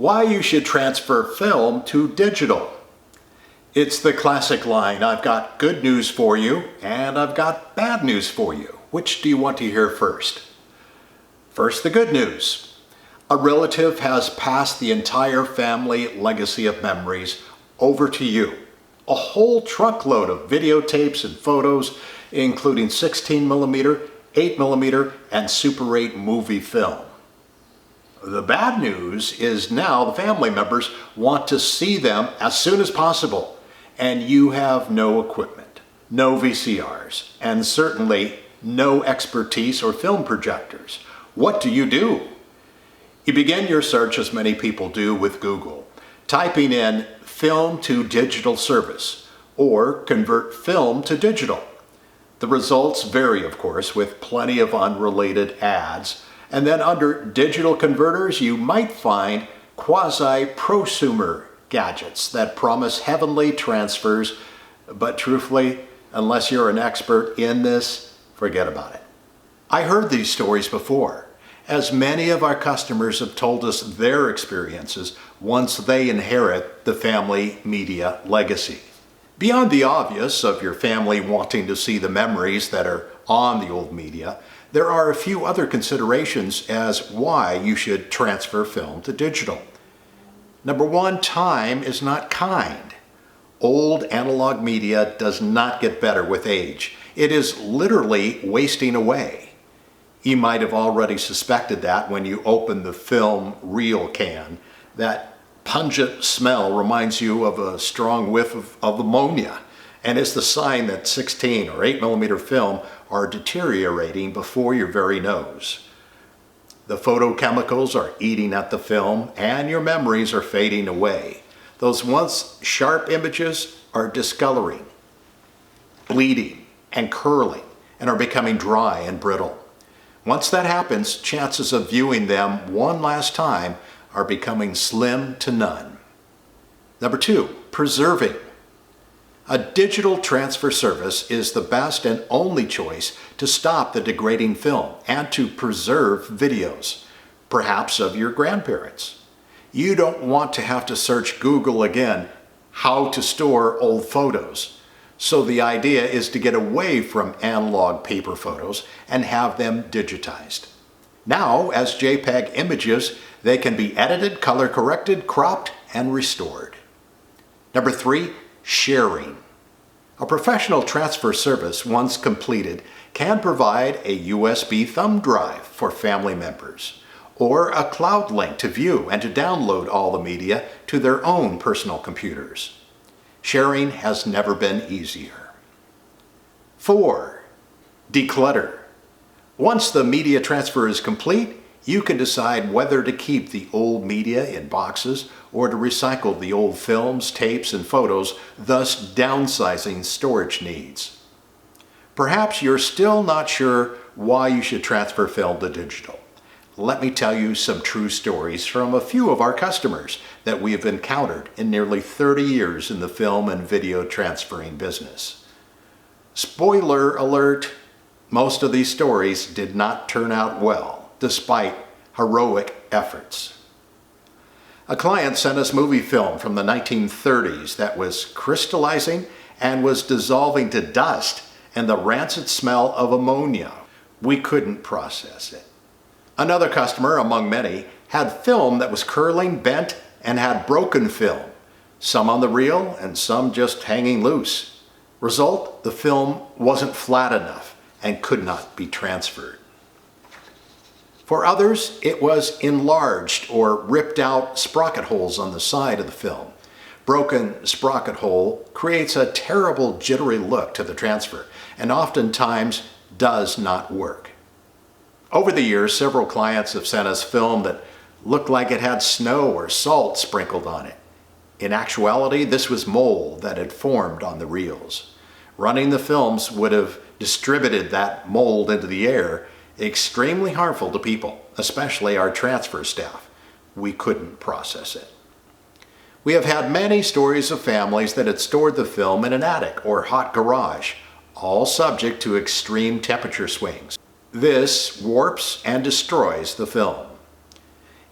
Why you should transfer film to digital. It's the classic line, I've got good news for you and I've got bad news for you. Which do you want to hear first? First, the good news. A relative has passed the entire family legacy of memories over to you. A whole truckload of videotapes and photos, including 16mm, 8mm, and Super 8 movie film. The bad news is now the family members want to see them as soon as possible, and you have no equipment, no VCRs, and certainly no expertise or film projectors. What do? You begin your search, as many people do, with Google, typing in film to digital service or convert film to digital. The results vary, of course, with plenty of unrelated ads. And then under digital converters, you might find quasi-prosumer gadgets that promise heavenly transfers, but truthfully, unless you're an expert in this, forget about it. I heard these stories before, as many of our customers have told us their experiences once they inherit the family media legacy. Beyond the obvious of your family wanting to see the memories that are on the old media, there are a few other considerations as why you should transfer film to digital. Number one, time is not kind. Old analog media does not get better with age. It is literally wasting away. You might have already suspected that when you open the film reel can. That pungent smell reminds you of a strong whiff of ammonia, and is the sign that 16 or 8mm film are deteriorating before your very nose. The photochemicals are eating at the film and your memories are fading away. Those once sharp images are discoloring, bleeding, and curling, and are becoming dry and brittle. Once that happens, chances of viewing them one last time are becoming slim to none. Number two, preserving. A digital transfer service is the best and only choice to stop the degrading film and to preserve videos, perhaps of your grandparents. You don't want to have to search Google again how to store old photos. So the idea is to get away from analog paper photos and have them digitized. Now, as JPEG images, they can be edited, color corrected, cropped, and restored. Number three, sharing. A professional transfer service, once completed, can provide a USB thumb drive for family members, or a cloud link to view and to download all the media to their own personal computers. Sharing has never been easier. 4. Declutter. Once the media transfer is complete, you can decide whether to keep the old media in boxes or to recycle the old films, tapes, and photos, thus downsizing storage needs. Perhaps you're still not sure why you should transfer film to digital. Let me tell you some true stories from a few of our customers that we have encountered in nearly 30 years in the film and video transferring business. Spoiler alert, most of these stories did not turn out well, despite heroic efforts. A client sent us movie film from the 1930s that was crystallizing and was dissolving to dust and the rancid smell of ammonia. We couldn't process it. Another customer, among many, had film that was curling, bent, and had broken film, some on the reel and some just hanging loose. Result, the film wasn't flat enough and could not be transferred. For others, it was enlarged or ripped out sprocket holes on the side of the film. Broken sprocket hole creates a terrible jittery look to the transfer and oftentimes does not work. Over the years, several clients have sent us film that looked like it had snow or salt sprinkled on it. In actuality, this was mold that had formed on the reels. Running the films would have distributed that mold into the air, extremely harmful to people, especially our transfer staff. We couldn't process it. We have had many stories of families that had stored the film in an attic or hot garage, all subject to extreme temperature swings. This warps and destroys the film.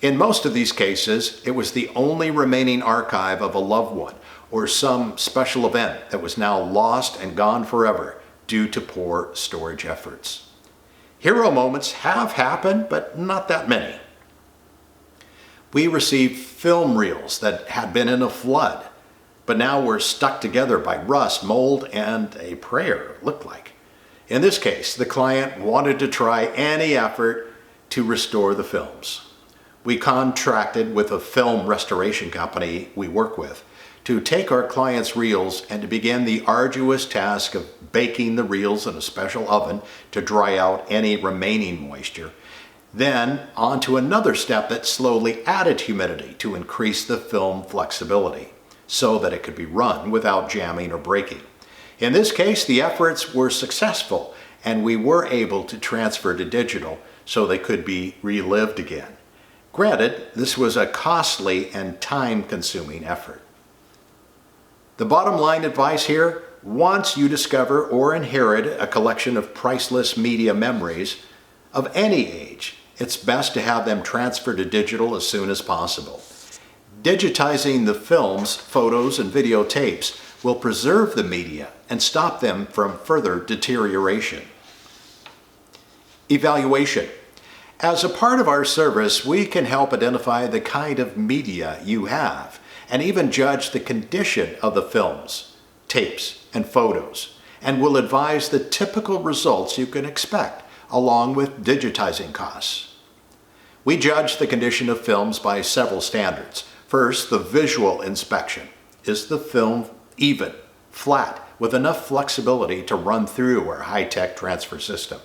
In most of these cases, it was the only remaining archive of a loved one or some special event that was now lost and gone forever due to poor storage efforts. Hero moments have happened, but not that many. We received film reels that had been in a flood, but now were stuck together by rust, mold, and a prayer, it looked like. In this case, the client wanted to try any effort to restore the films. We contracted with a film restoration company we work with to take our clients' reels and to begin the arduous task of baking the reels in a special oven to dry out any remaining moisture. Then on to another step that slowly added humidity to increase the film flexibility so that it could be run without jamming or breaking. In this case, the efforts were successful and we were able to transfer to digital so they could be relived again. Granted, this was a costly and time-consuming effort. The bottom line advice here, once you discover or inherit a collection of priceless media memories of any age, it's best to have them transferred to digital as soon as possible. Digitizing the films, photos, and videotapes will preserve the media and stop them from further deterioration. Evaluation. As a part of our service, we can help identify the kind of media you have and even judge the condition of the films, tapes, and photos, and will advise the typical results you can expect, along with digitizing costs. We judge the condition of films by several standards. First, the visual inspection. Is the film even, flat, with enough flexibility to run through our high-tech transfer system?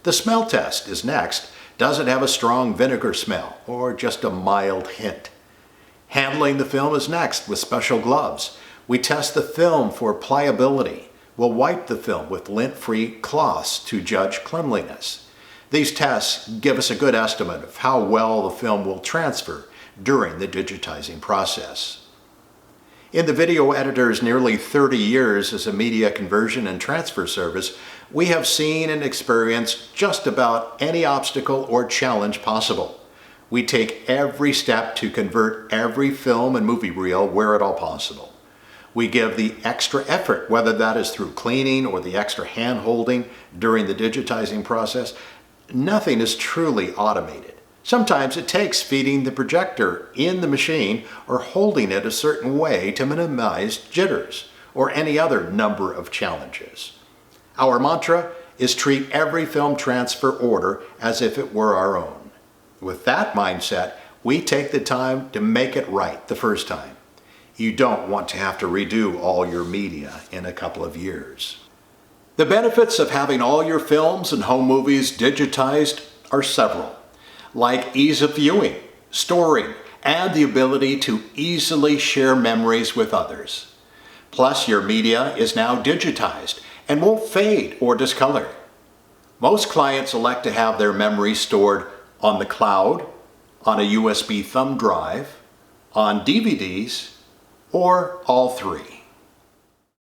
The smell test is next. Does it have a strong vinegar smell or just a mild hint? Handling the film is next with special gloves. We test the film for pliability. We'll wipe the film with lint-free cloths to judge cleanliness. These tests give us a good estimate of how well the film will transfer during the digitizing process. In the video editor's nearly 30 years as a media conversion and transfer service, we have seen and experienced just about any obstacle or challenge possible. We take every step to convert every film and movie reel where at all possible. We give the extra effort, whether that is through cleaning or the extra hand-holding during the digitizing process. Nothing is truly automated. Sometimes it takes feeding the projector in the machine or holding it a certain way to minimize jitters or any other number of challenges. Our mantra is treat every film transfer order as if it were our own. With that mindset, we take the time to make it right the first time. You don't want to have to redo all your media in a couple of years. The benefits of having all your films and home movies digitized are several, like ease of viewing, storing, and the ability to easily share memories with others. Plus, your media is now digitized and won't fade or discolor. Most clients elect to have their memories stored on the cloud, on a USB thumb drive, on DVDs, or all three.